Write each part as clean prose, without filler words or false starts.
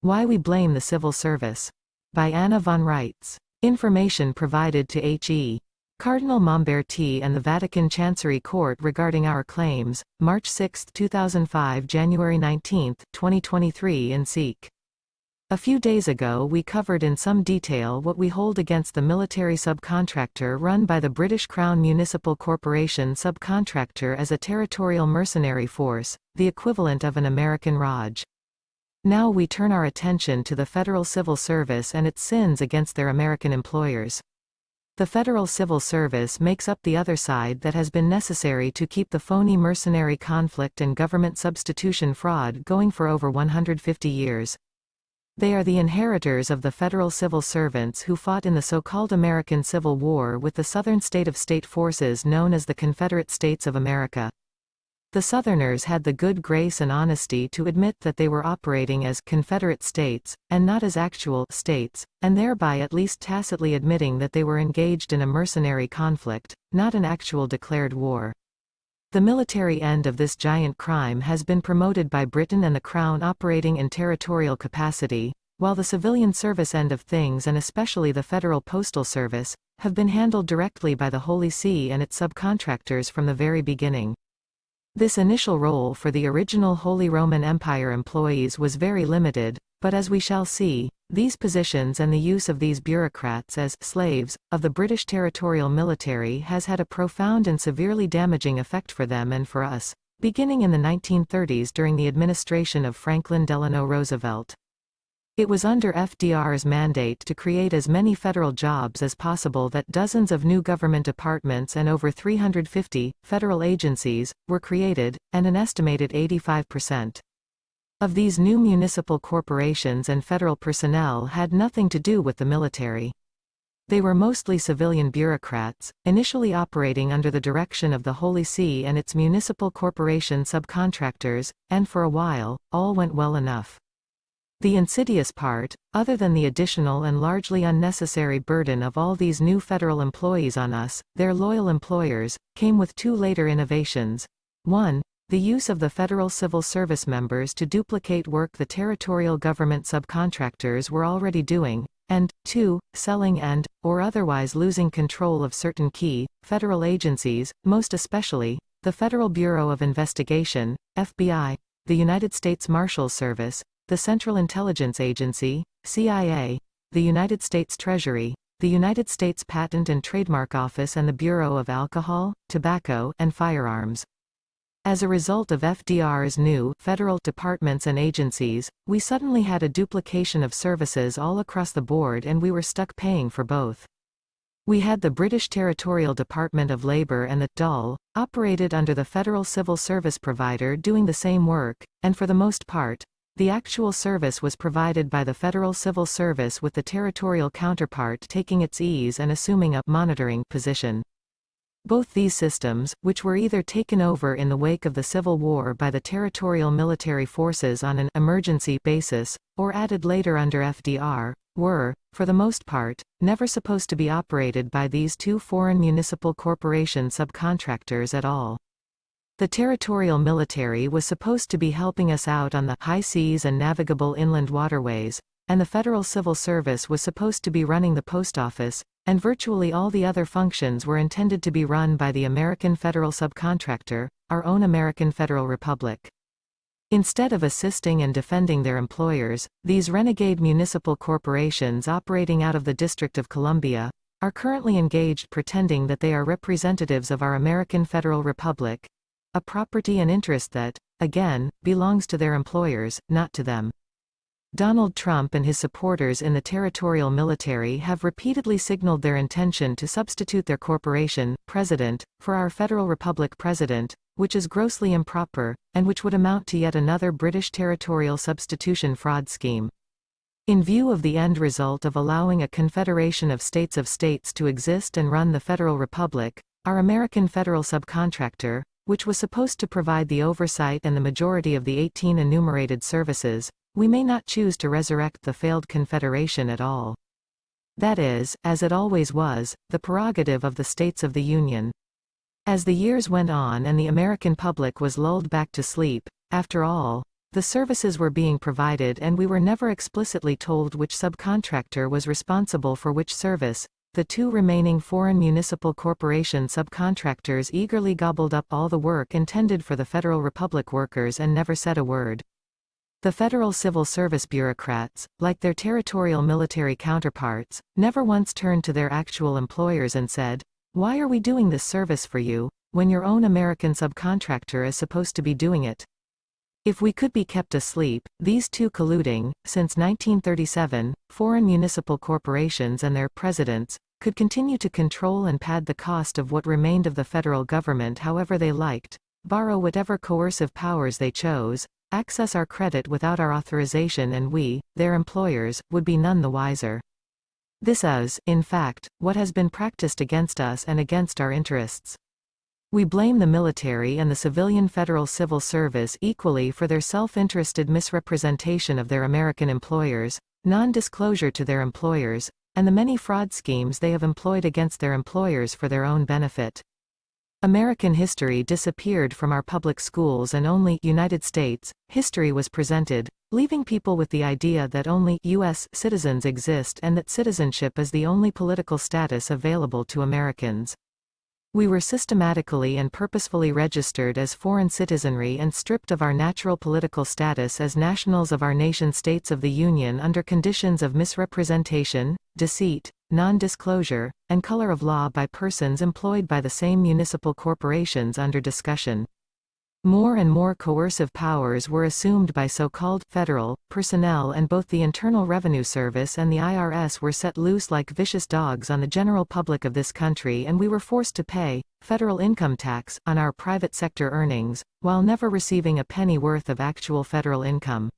Why We Blame the Civil Service. By Anna von Reitz. Information provided to H.E. Cardinal Mamberti and the Vatican Chancery Court regarding our claims, March 6, 2005 January 19, 2023 in Seek. A few days ago we covered in some detail what we hold against the military subcontractor run by the British Crown Municipal Corporation Subcontractor as a Territorial Mercenary Force, the equivalent of an American Raj. Now we turn our attention to the Federal Civil Service and its sins against their American employers. The Federal Civil Service makes up the other side that has been necessary to keep the phony mercenary conflict and government substitution fraud going for over 150 years. They are the inheritors of the federal civil servants who fought in the so-called American Civil War with the Southern state forces known as the Confederate States of America. The Southerners had the good grace and honesty to admit that they were operating as Confederate states, and not as actual states, and thereby at least tacitly admitting that they were engaged in a mercenary conflict, not an actual declared war. The military end of this giant crime has been promoted by Britain and the Crown operating in territorial capacity, while the civilian service end of things and especially the Federal Postal Service, have been handled directly by the Holy See and its subcontractors from the very beginning. This initial role for the original Holy Roman Empire employees was very limited, but as we shall see, these positions and the use of these bureaucrats as slaves of the British territorial military has had a profound and severely damaging effect for them and for us, beginning in the 1930s during the administration of Franklin Delano Roosevelt. It was under FDR's mandate to create as many federal jobs as possible that dozens of new government departments and over 350 federal agencies were created, and an estimated 85% of these new municipal corporations and federal personnel had nothing to do with the military. They were mostly civilian bureaucrats, initially operating under the direction of the Holy See and its municipal corporation subcontractors, and for a while, all went well enough. The insidious part, other than the additional and largely unnecessary burden of all these new federal employees on us, their loyal employers, came with two later innovations. 1. The use of the federal civil service members to duplicate work the territorial government subcontractors were already doing, and 2. Selling or otherwise losing control of certain key, federal agencies, most especially, the Federal Bureau of Investigation, FBI, the United States Marshals Service, the Central Intelligence Agency, CIA, the United States Treasury, the United States Patent and Trademark Office and the Bureau of Alcohol, Tobacco, and Firearms. As a result of FDR's new federal departments and agencies, we suddenly had a duplication of services all across the board and we were stuck paying for both. We had the British Territorial Department of Labor and the DOL, operated under the Federal Civil Service provider doing the same work, and for the most part, the actual service was provided by the Federal Civil Service with the territorial counterpart taking its ease and assuming a monitoring position. Both these systems, which were either taken over in the wake of the Civil War by the territorial military forces on an emergency basis, or added later under FDR, were, for the most part, never supposed to be operated by these two foreign municipal corporation subcontractors at all. The territorial military was supposed to be helping us out on the high seas and navigable inland waterways, and the Federal Civil Service was supposed to be running the post office, and virtually all the other functions were intended to be run by the American Federal Subcontractor, our own American Federal Republic. Instead of assisting and defending their employers, these renegade municipal corporations operating out of the District of Columbia are currently engaged pretending that they are representatives of our American Federal Republic, a property and interest that, again, belongs to their employers, not to them. Donald Trump and his supporters in the territorial military have repeatedly signaled their intention to substitute their corporation president for our Federal Republic president, which is grossly improper, and which would amount to yet another British territorial substitution fraud scheme. In view of the end result of allowing a confederation of states to exist and run the Federal Republic, our American Federal Subcontractor, which was supposed to provide the oversight and the majority of the 18 enumerated services, we may not choose to resurrect the failed confederation at all. That is, as it always was, the prerogative of the states of the Union. As the years went on and the American public was lulled back to sleep, after all, The services were being provided and we were never explicitly told which subcontractor was responsible for which service. The two remaining foreign municipal corporation subcontractors eagerly gobbled up all the work intended for the Federal Republic workers and never said a word. The federal civil service bureaucrats, like their territorial military counterparts, never once turned to their actual employers and said, "Why are we doing this service for you, when your own American subcontractor is supposed to be doing it?" If we could be kept asleep, these two colluding, since 1937, foreign municipal corporations and their presidents, could continue to control and pad the cost of what remained of the federal government however they liked, borrow whatever coercive powers they chose, access our credit without our authorization, and we, their employers, would be none the wiser. This is, in fact, what has been practiced against us and against our interests. We blame the military and the civilian federal civil service equally for their self-interested misrepresentation of their American employers, non-disclosure to their employers, and the many fraud schemes they have employed against their employers for their own benefit. American history disappeared from our public schools and only United States history was presented, leaving people with the idea that only U.S. citizens exist and that citizenship is the only political status available to Americans. We were systematically and purposefully registered as foreign citizenry and stripped of our natural political status as nationals of our nation-states of the Union under conditions of misrepresentation, deceit, non-disclosure, and color of law by persons employed by the same municipal corporations under discussion. More and more coercive powers were assumed by so-called federal personnel, and both the Internal Revenue Service and the IRS were set loose like vicious dogs on the general public of this country, and we were forced to pay federal income tax on our private sector earnings, while never receiving a penny worth of actual federal income.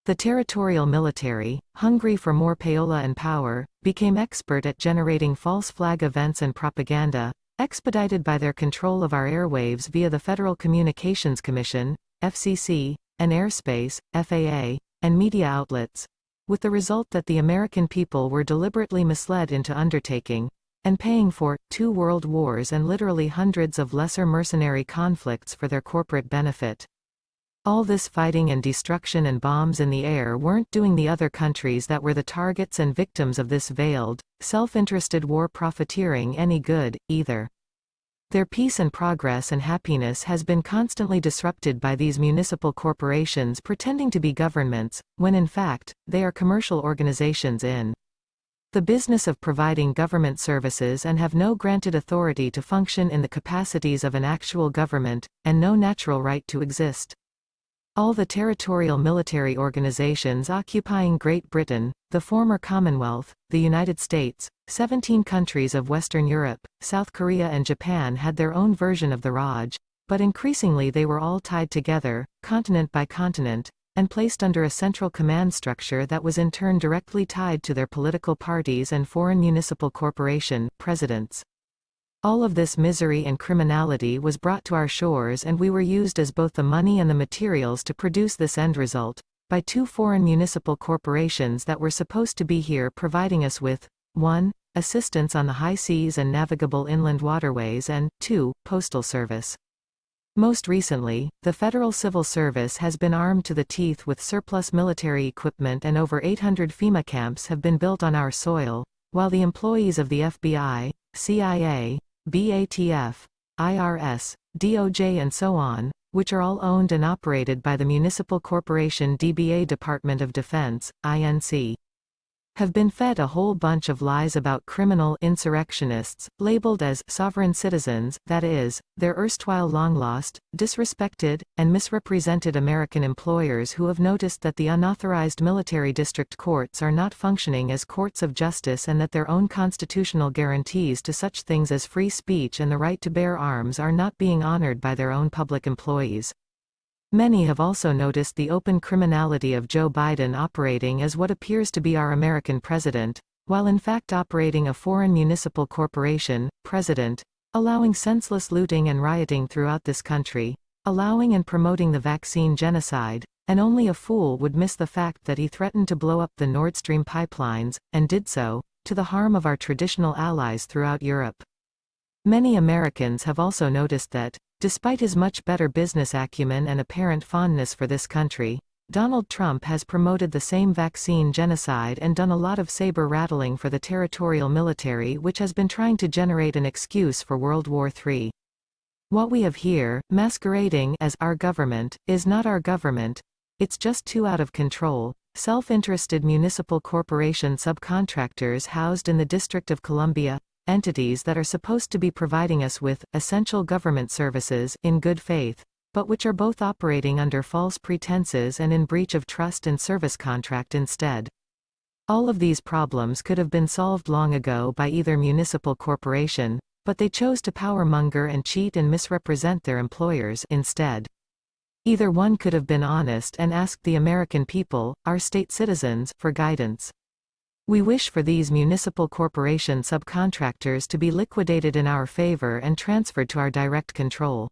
The territorial military, hungry for more payola and power, became expert at generating false flag events and propaganda, expedited by their control of our airwaves via the Federal Communications Commission, FCC, and airspace, FAA, and media outlets, with the result that the American people were deliberately misled into undertaking, and paying for, 2 world wars and literally hundreds of lesser mercenary conflicts for their corporate benefit. All this fighting and destruction and bombs in the air weren't doing the other countries that were the targets and victims of this veiled, self-interested war profiteering any good, either. Their peace and progress and happiness has been constantly disrupted by these municipal corporations pretending to be governments, when in fact, they are commercial organizations in the business of providing government services and have no granted authority to function in the capacities of an actual government, and no natural right to exist. All the territorial military organizations occupying Great Britain, the former Commonwealth, the United States, 17 countries of Western Europe, South Korea and Japan had their own version of the Raj, but increasingly they were all tied together, continent by continent, and placed under a central command structure that was in turn directly tied to their political parties and foreign municipal corporation presidents. All of this misery and criminality was brought to our shores, and we were used as both the money and the materials to produce this end result, by 2 foreign municipal corporations that were supposed to be here providing us with 1. Assistance on the high seas and navigable inland waterways, and 2. Postal service. Most recently, the Federal Civil Service has been armed to the teeth with surplus military equipment, and over 800 FEMA camps have been built on our soil, while the employees of the FBI, CIA, BATF, IRS, DOJ and so on, which are all owned and operated by the Municipal Corporation DBA Department of Defense, INC, have been fed a whole bunch of lies about criminal insurrectionists, labeled as sovereign citizens, that is, their erstwhile long-lost, disrespected, and misrepresented American employers who have noticed that the unauthorized military district courts are not functioning as courts of justice, and that their own constitutional guarantees to such things as free speech and the right to bear arms are not being honored by their own public employees. Many have also noticed the open criminality of Joe Biden operating as what appears to be our American president, while in fact operating a foreign municipal corporation president, allowing senseless looting and rioting throughout this country, allowing and promoting the vaccine genocide, and only a fool would miss the fact that he threatened to blow up the Nord Stream pipelines, and did so, to the harm of our traditional allies throughout Europe. Many Americans have also noticed that, Despite his much better business acumen and apparent fondness for this country, Donald Trump has promoted the same vaccine genocide and done a lot of saber-rattling for the territorial military, which has been trying to generate an excuse for World War III. What we have here, masquerading as our government, is not our government. It's just too out of control. Self-interested municipal corporation subcontractors housed in the District of Columbia, entities that are supposed to be providing us with essential government services in good faith, but which are both operating under false pretenses and in breach of trust and service contract instead. All of these problems could have been solved long ago by either municipal corporation, but they chose to powermonger and cheat and misrepresent their employers instead. Either one could have been honest and asked the American people, our state citizens, for guidance. We wish for these municipal corporation subcontractors to be liquidated in our favor and transferred to our direct control.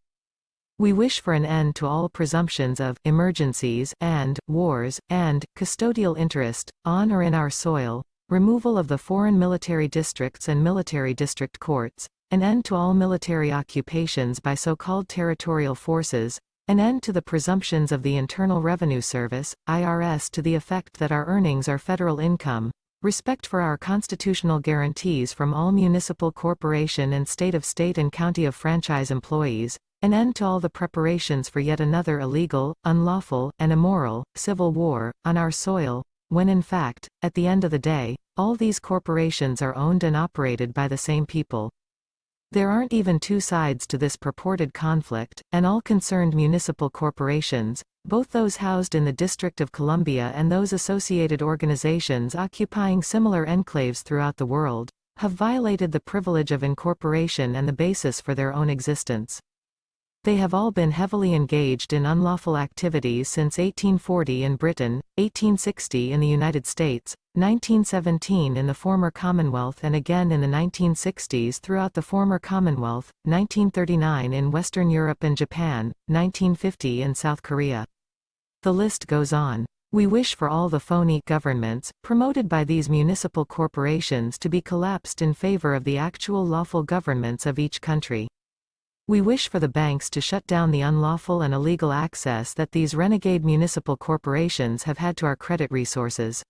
We wish for an end to all presumptions of emergencies and wars and custodial interest on or in our soil, removal of the foreign military districts and military district courts, an end to all military occupations by so-called territorial forces, an end to the presumptions of the Internal Revenue Service, IRS, to the effect that our earnings are federal income, respect for our constitutional guarantees from all municipal corporation and state and county of franchise employees, an end to all the preparations for yet another illegal, unlawful, and immoral civil war on our soil, when in fact, at the end of the day, all these corporations are owned and operated by the same people. There aren't even two sides to this purported conflict, and all concerned municipal corporations, both those housed in the District of Columbia and those associated organizations occupying similar enclaves throughout the world, have violated the privilege of incorporation and the basis for their own existence. They have all been heavily engaged in unlawful activities since 1840 in Britain, 1860 in the United States, 1917 in the former Commonwealth and again in the 1960s throughout the former Commonwealth, 1939 in Western Europe and Japan, 1950 in South Korea. The list goes on. We wish for all the phony governments, promoted by these municipal corporations, to be collapsed in favor of the actual lawful governments of each country. We wish for the banks to shut down the unlawful and illegal access that these renegade municipal corporations have had to our credit resources.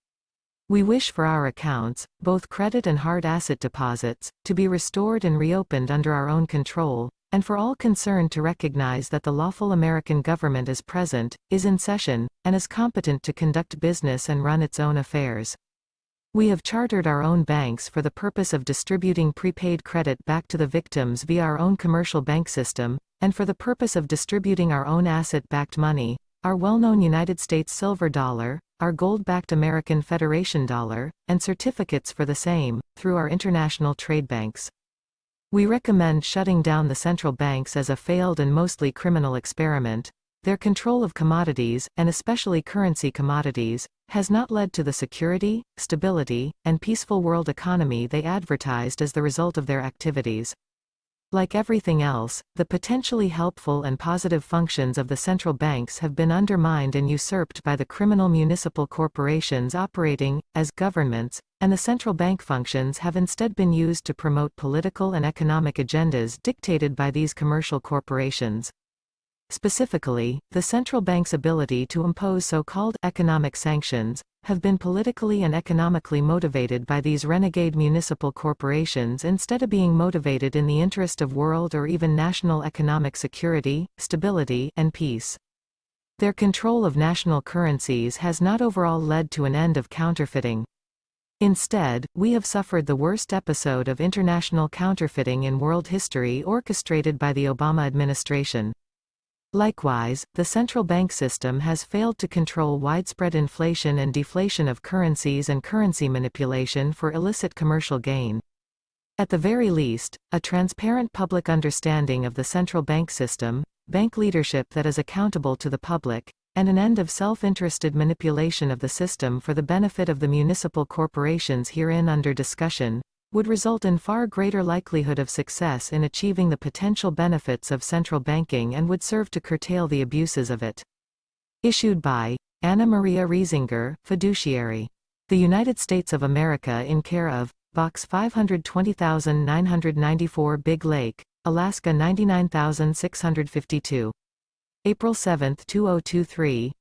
We wish for our accounts, both credit and hard asset deposits, to be restored and reopened under our own control, and for all concerned to recognize that the lawful American government is present, is in session, and is competent to conduct business and run its own affairs. We have chartered our own banks for the purpose of distributing prepaid credit back to the victims via our own commercial bank system, and for the purpose of distributing our own asset-backed money, our well-known United States silver dollar, our gold-backed American Federation dollar, and certificates for the same, through our international trade banks. We recommend shutting down the central banks as a failed and mostly criminal experiment. Their control of commodities, and especially currency commodities, has not led to the security, stability, and peaceful world economy they advertised as the result of their activities. Like everything else, the potentially helpful and positive functions of the central banks have been undermined and usurped by the criminal municipal corporations operating as governments, and the central bank functions have instead been used to promote political and economic agendas dictated by these commercial corporations. Specifically, the central bank's ability to impose so-called economic sanctions have been politically and economically motivated by these renegade municipal corporations instead of being motivated in the interest of world or even national economic security, stability, and peace. Their control of national currencies has not overall led to an end of counterfeiting. Instead, we have suffered the worst episode of international counterfeiting in world history orchestrated by the Obama administration. Likewise, the central bank system has failed to control widespread inflation and deflation of currencies and currency manipulation for illicit commercial gain. At the very least, a transparent public understanding of the central bank system, bank leadership that is accountable to the public, and an end of self-interested manipulation of the system for the benefit of the municipal corporations herein under discussion, would result in far greater likelihood of success in achieving the potential benefits of central banking and would serve to curtail the abuses of it. Issued by Anna Maria Riesinger, Fiduciary. The United States of America in care of Box 520994 Big Lake, Alaska 99,652. April 7, 2023,